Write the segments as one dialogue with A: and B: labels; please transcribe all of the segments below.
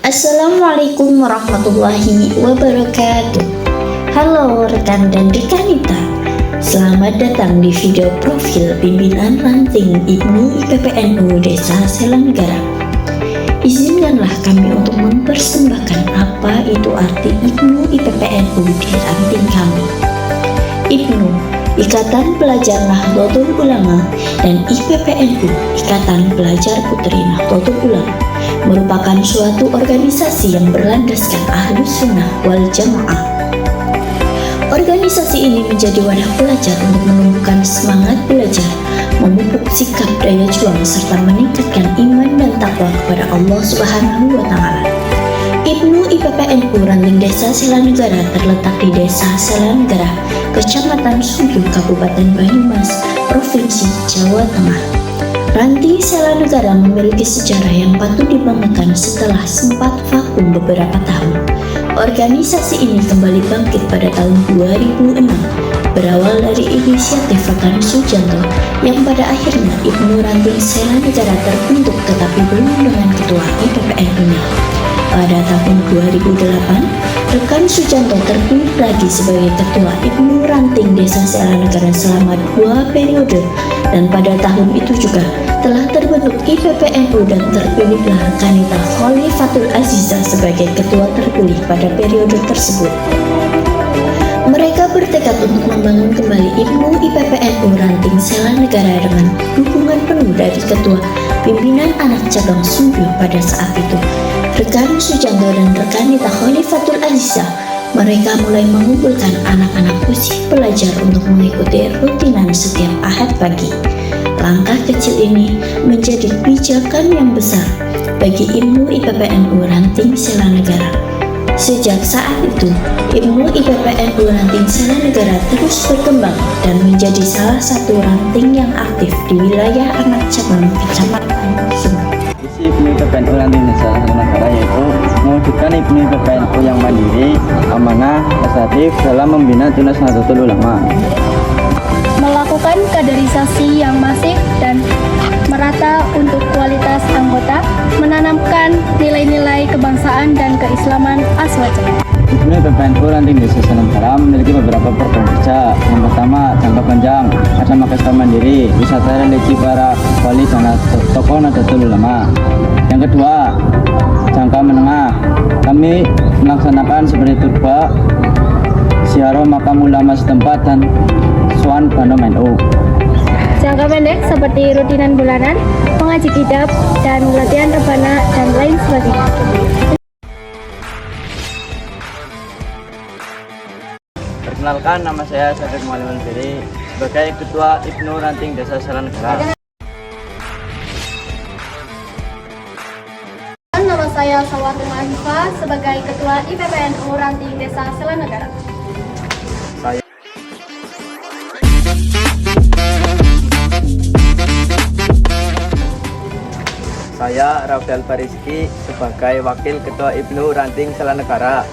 A: Assalamualaikum warahmatullahi wabarakatuh. Halo rekan dan rekanita, selamat datang di video profil pimpinan ranting IPNU IPPNU Desa Selanegara. Izinkanlah kami untuk mempersembahkan apa itu arti IPNU IPPNU di ranting kami. IPNU, Ikatan Pelajar Nahdlatul Ulama, dan IPPNU, Ikatan Pelajar Putri Nahdlatul Ulama, merupakan suatu organisasi yang berlandaskan Ahlus Sunnah wal Jamaah. Organisasi ini menjadi wadah pelajar untuk menumbuhkan semangat belajar, memupuk sikap daya juang, serta meningkatkan iman dan takwa kepada Allah Subhanahu wa Ta'ala. IPNU IPPNU Ranting Desa Selanegara terletak di Desa Selanegara, Kecamatan Sumpiu, Kabupaten Banyumas, Provinsi Jawa Tengah. Ranting Selanegara memiliki sejarah yang patut dibanggakan setelah sempat vakum beberapa tahun. Organisasi ini kembali bangkit pada tahun 2006, berawal dari inisiatif rekan Sujanto yang pada akhirnya IPNU Ranting Selanegara terbentuk tetapi belum dengan ketua IPPNU-nya. Pada tahun 2008, rekan Sujanto terpilih lagi sebagai ketua IPNU Ranting Desa Selanegara selama 2 periode, dan pada tahun itu juga telah terbentuk IPPNU dan terpilihlah rekanita Khalifatul Aziza sebagai ketua terpilih pada periode tersebut. Mereka bertekad untuk membangun kembali IPNU IPPNU Ranting Selanegara dengan dukungan penuh dari ketua pimpinan anak cabang Sumpiu pada saat itu, rekan Sujanto dan rekanita Khalifatul Aziza. Mereka mulai mengumpulkan anak-anak usia pelajar untuk mengikuti rutinan setiap Ahad pagi. Langkah kecil ini menjadi pijakan yang besar bagi IPNU IPPNU Ranting Selanegara. Sejak saat itu, IPNU IPPNU Ranting Selanegara terus berkembang dan menjadi salah satu ranting yang aktif di wilayah anak cabang Kecamatan Sumpiu.
B: Visi IPNU IPPNU Ranting Desa Selanegara yaitu mewujudkan IPNU IPPNU yang mandiri, amanah, asertif dalam membina Tunas Nahdlatul Ulama,
C: melakukan kaderisasi yang masif dan merata untuk kualitas anggota, menanamkan nilai-nilai kebangsaan dan keislaman aswaja.
B: IPNU IPPNU Ranting Desa Selanegara memiliki beberapa program kerja. Yang pertama, jangka panjang, ada Makestar Mandiri, wisata religi para wali dan tokoh Nahdlatul Ulama. Yang kedua, jangka menengah, kami melaksanakan seperti turba, ziarah makam ulama setempat, dan soan Bandung NU.
C: Jangka pendek seperti rutinan bulanan, mengaji kitab, dan latihan rebana, dan lain sebagainya.
B: Perkenalkan, nama saya Syafiq Muhammad Firi sebagai Ketua IPNU Ranting Desa Selanegara.
C: Nama saya Sawatul Mahifah sebagai Ketua IPPNU Ranting Desa Selanegara.
B: Saya Rafael Fariski sebagai Wakil Ketua IPNU Ranting Selanegara.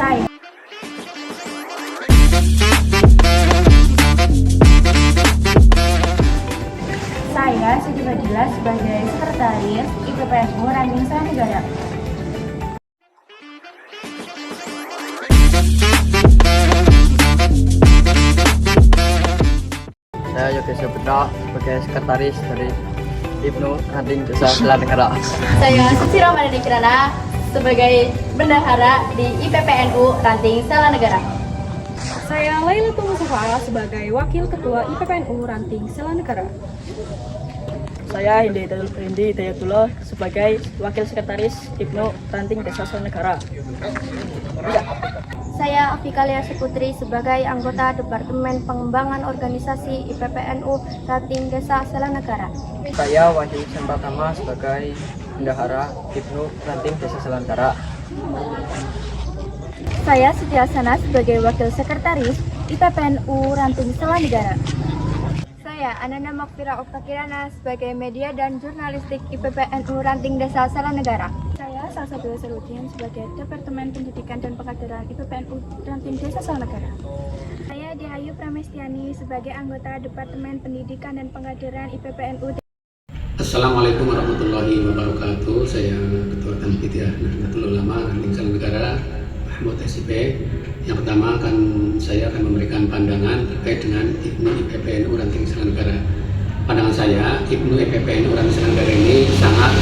C: Saya Siti Fadila sebagai Sekretaris IPPNU Ranting Selanegara.
B: Saya Yogi Saputra sebagai Sekretaris dari IPNU Ranting Desa Selanegara.
C: Saya Suci Ramadhani Kirana sebagai Bendahara di IPPNU Ranting Selanegara.
D: Saya Lailatul Mustafa sebagai Wakil Ketua IPPNU Ranting Selanegara.
E: Saya Hindi Hidayatullah sebagai Wakil Sekretaris IPNU Ranting Desa Selanegara.
C: Saya Afikalia Putri sebagai anggota Departemen Pengembangan Organisasi IPPNU Ranting Desa Selanegara.
B: Saya Wahyu Sempratama sebagai Bendahara IPNU Ranting Desa Selanegara.
C: Saya Siti Hasanah sebagai Wakil Sekretaris IPPNU Ranting Selanegara. Saya Ananda Makfira Oktakirana sebagai Media dan Jurnalistik IPPNU Ranting Desa Selanegara. Saya Salsabila Sarudin sebagai Departemen Pendidikan dan Pengkaderan IPPNU Ranting Desa Selanegara. Saya Dihayu Pramestiani sebagai anggota Departemen Pendidikan dan Pengkaderan IPPNU.
F: Assalamualaikum warahmatullahi wabarakatuh. Saya Ketua Tanfidiyah Nahdlatul Ulama Ranting Salam Negara Mahmud SIP. Yang pertama saya akan memberikan pandangan terkait dengan IPNU IPPNU Ranting Salam Negara. Pandangan saya, IPNU IPPNU Ranting Salam Negara ini sangat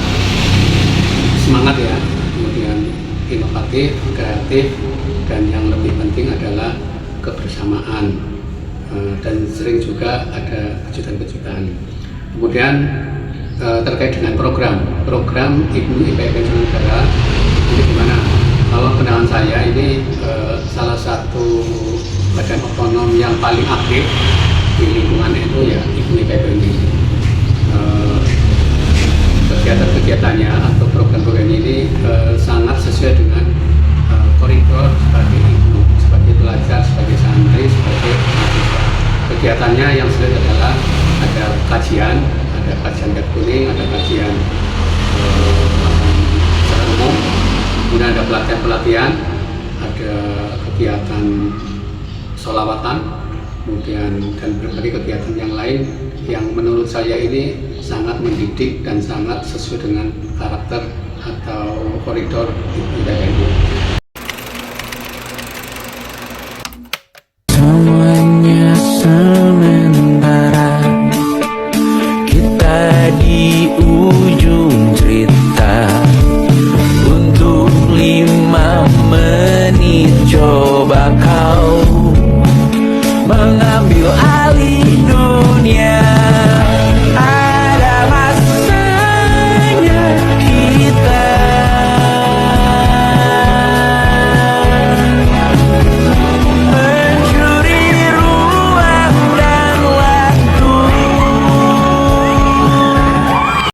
F: semangat ya, kemudian inovatif, kreatif, dan yang lebih penting adalah kebersamaan, dan sering juga ada kejutan-kejutan. Kemudian terkait dengan program IPNU IPPNU Negara ini gimana? Kalau pandangan saya ini salah satu badan otonom yang paling aktif di lingkungan itu ya IPNU IPPNU. Kegiatan-kegiatannya atau program-program ini sangat sesuai dengan koridor sebagai IPNU, sebagai pelajar, sebagai santri, sebagai mahasiswa. Kegiatannya yang sulit adalah ada kajian gat kuning, ada kajian secara umum, kemudian ada pelatihan-pelatihan, ada kegiatan sholawatan, kemudian dan berbagai kegiatan yang lain yang menurut saya ini sangat mendidik dan sangat sesuai dengan karakter atau koridor IPPNU.